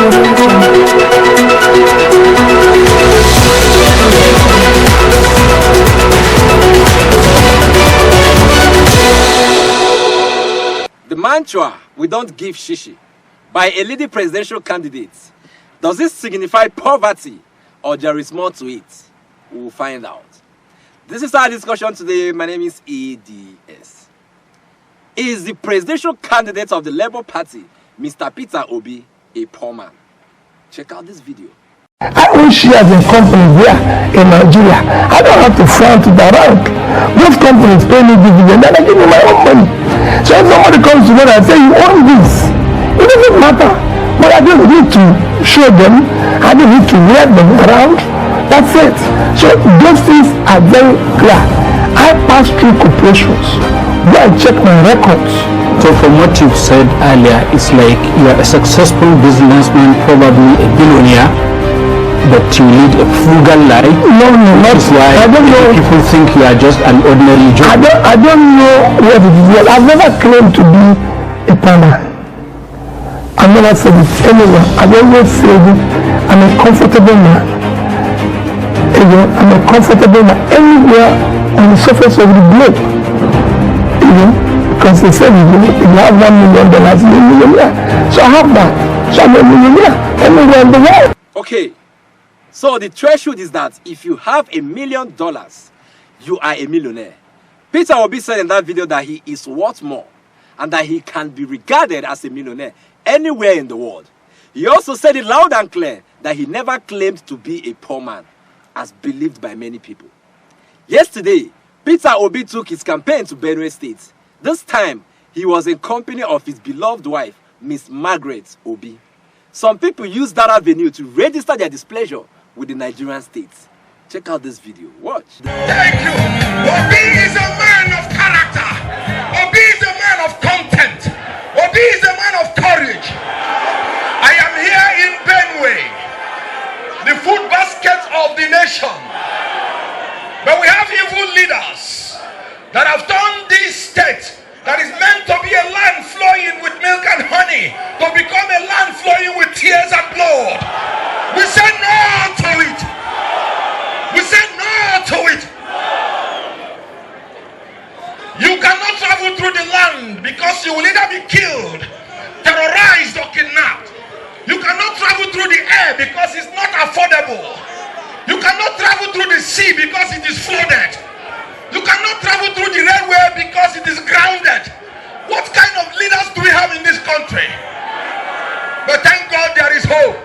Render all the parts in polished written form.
The mantra, "we don't give shishi," by a leading presidential candidate, does this signify poverty or there is more to it? We will find out. This is our discussion today. My name is EDS. Is the presidential candidate of the Labour Party, Mr. Peter Obi, a poor man? Check out this video. I own shares in companies here in Nigeria. I don't have to frown to the rank. Those companies pay me dividend and I give me my own money. So if somebody comes to me and say, "You own this," it doesn't matter. But I just need to show them. I just need to wear them around. That's it. So those things are very clear. I pass through corporations. Go and check my records. So from what you've said earlier, it's like you are a successful businessman, probably a billionaire, but you lead a frugal life. No, not why I don't know. People think you are just an ordinary job. I don't know what it is. I've never claimed to be a farmer. I've never said it anywhere. I've always said it. I'm a comfortable man. I'm a comfortable man anywhere on the surface of the globe. Because they said if you have $1 million, you're a millionaire. So I have that. So I'm a millionaire anywhere in the world. Okay. So the threshold is that if you have $1 million, you are a millionaire. Peter Obi said in that video that he is worth more and that he can be regarded as a millionaire anywhere in the world. He also said it loud and clear that he never claimed to be a poor man, as believed by many people. Yesterday, Peter Obi took his campaign to Benue State. This time, he was in company of his beloved wife, Miss Margaret Obi. Some people used that avenue to register their displeasure with the Nigerian state. Check out this video. Watch. Thank you. Obi is a man of character. Obi is a man of content. Obi is a man of courage. I am here in Benue, the food basket of the nation. But we have evil leaders that have turned this state that is meant to be a land flowing with milk and honey to become a land flowing with tears and blood. We say no to it. We say no to it. You cannot travel through the land because you will either be killed, terrorized, or kidnapped. You cannot travel through the air because it's not affordable. You cannot travel through the sea because it is flooded. You cannot travel through the railway because it is grounded. What kind of leaders do we have in this country? But thank God there is hope.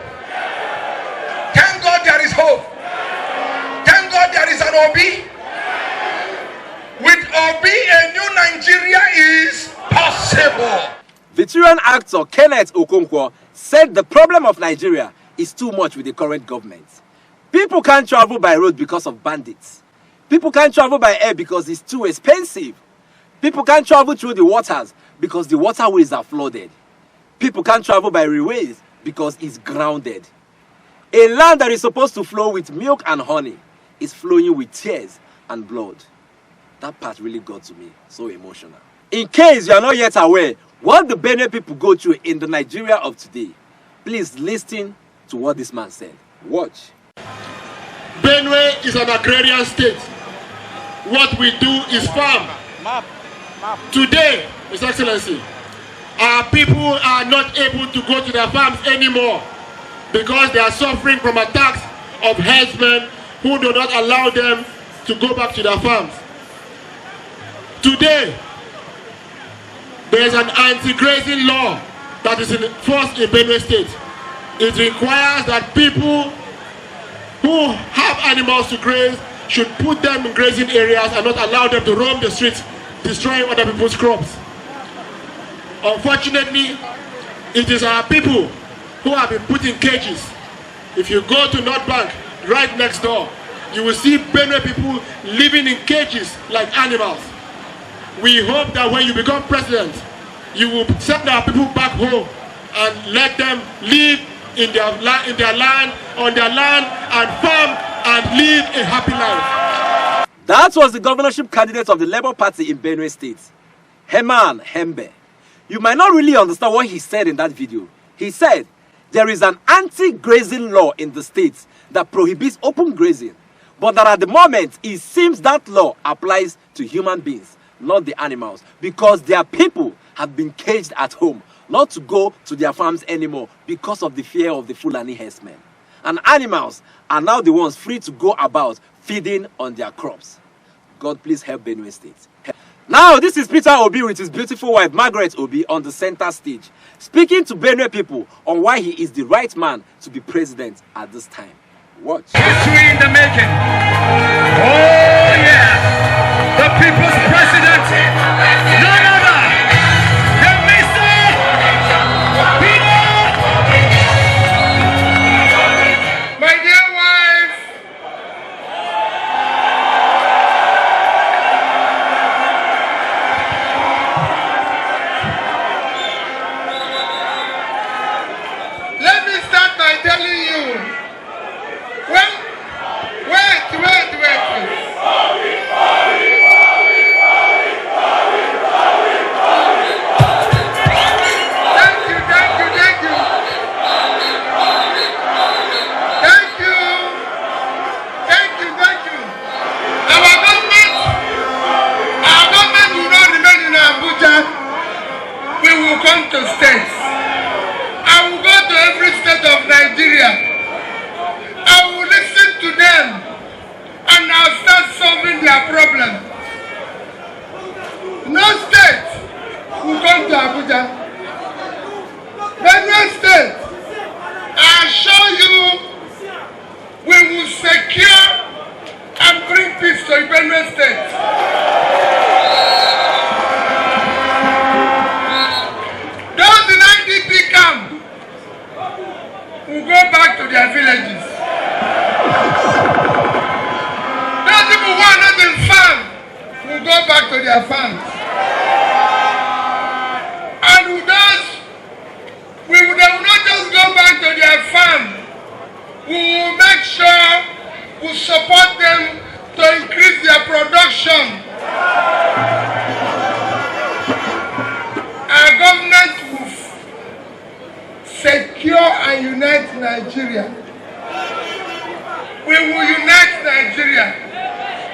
Thank God there is hope. Thank God there is an Obi. With Obi, a new Nigeria is possible. Veteran actor Kenneth Okonkwo said the problem of Nigeria is too much with the current government. People can't travel by road because of bandits. People can't travel by air because it's too expensive. People can't travel through the waters because the waterways are flooded. People can't travel by railways because it's grounded. A land that is supposed to flow with milk and honey is flowing with tears and blood. That part really got to me, so emotional. In case you are not yet aware what the Benue people go through in the Nigeria of today, please listen to what this man said. Watch. Benue is an agrarian state. What we do is farm. Today, His Excellency, our people are not able to go to their farms anymore because they are suffering from attacks of herdsmen who do not allow them to go back to their farms. Today, there is an anti-grazing law that is enforced in Benue State. It requires that people who have animals to graze should put them in grazing areas and not allow them to roam the streets, destroying other people's crops. Unfortunately, it is our people who have been put in cages. If you go to North Bank, right next door, you will see Benue people living in cages like animals. We hope that when you become president, you will send our people back home and let them live in their land, on their land, and farm and live a happy life. That was the governorship candidate of the Labour Party in Benue State, Herman Hembe. You might not really understand what he said in that video. He said, There is an anti-grazing law in the state that prohibits open grazing, but that at the moment it seems that law applies to human beings, not the animals, because their people have been caged at home, not to go to their farms anymore because of the fear of the Fulani herdsmen. And animals are now the ones free to go about feeding on their crops. God please help Benue State. Now, this is Peter Obi with his beautiful wife Margaret Obi on the center stage, speaking to Benue people on why he is the right man to be president at this time. Watch. History in the making. Oh yeah, the people's president, none other than Mr. Peter. My dear wife, let me start by telling you. Well, wait. Thank you. Our government will not remain in Abuja. We will come to states. I will go to every state of Nigeria. I will listen to them and I'll start solving their problem. No state will come to Abuja. Benue State, I assure you, we will secure and bring peace to Benue State. Those in IDP camp will go back to their villages. Those people who are not in farm will go back to their farms. And they will not just go back to their farm. We will make sure we support them to increase their production. Our government will secure and unite Nigeria. We will unite Nigeria.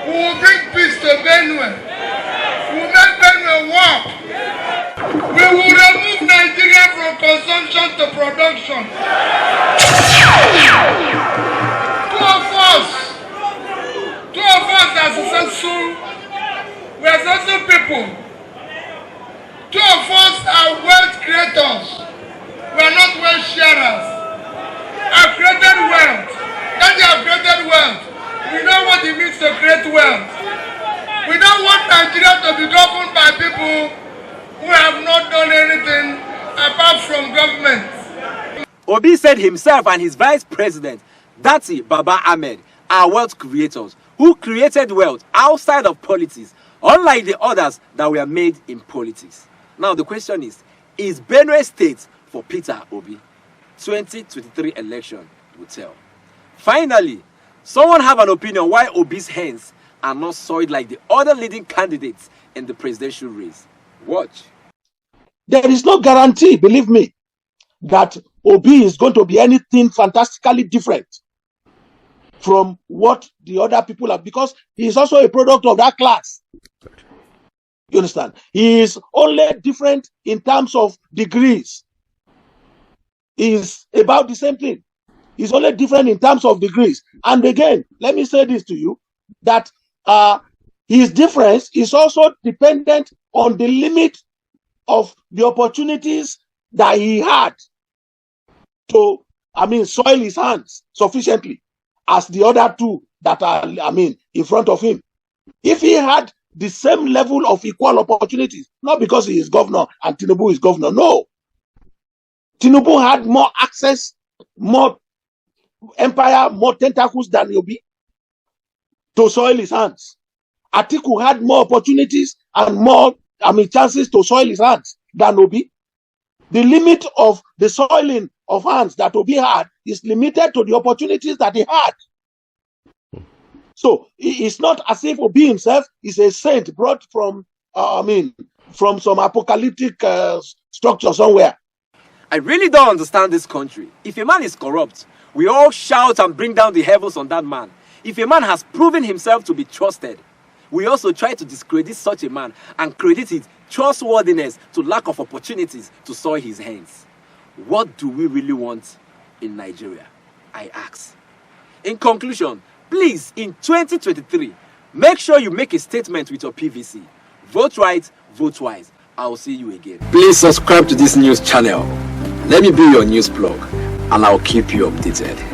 We will bring peace to Benue. We will make Benue work. We will remove Nigeria from consumption to production. Two of us are successful. We are successful people. Two of us are wealth creators. We are not wealth sharers. I've created wealth. That you have created wealth. We know what it means to create wealth. We don't want Nigeria to be governed by people who have not done anything apart from government. Obi said himself and his vice president, Dati Baba Ahmed, are wealth creators who created wealth outside of politics, unlike the others that were made in politics. Now the question is Benue State for Peter Obi? 2023 election will tell. Finally, someone have an opinion why Obi's hands are not soiled like the other leading candidates in the presidential race. Watch. There is no guarantee, believe me, that Obi is going to be anything fantastically different from what the other people are, because he is also a product of that class. You understand? He is only different in terms of degrees. He is about the same thing. He's only different in terms of degrees. And again, let me say this to you, that his difference is also dependent on the limit of the opportunities that he had to, soil his hands sufficiently as the other two that are, in front of him. If he had the same level of equal opportunities, not because he is governor and Tinubu is governor, no. Tinubu had more access, more empire, more tentacles than Obi to soil his hands. Atiku had more opportunities and more, chances to soil his hands than Obi. The limit of the soiling of hands that Obi had is limited to the opportunities that he had. So it's not as if Obi himself is a saint brought from, from some apocalyptic structure somewhere. I really don't understand this country. If a man is corrupt, we all shout and bring down the heavens on that man. If a man has proven himself to be trusted, we also try to discredit such a man and credit his trustworthiness to lack of opportunities to soil his hands. What do we really want in Nigeria? I ask. In conclusion, please, in 2023, make sure you make a statement with your PVC. Vote right, vote wise. I will see you again. Please subscribe to this news channel. Let me be your news plug, and I'll keep you updated.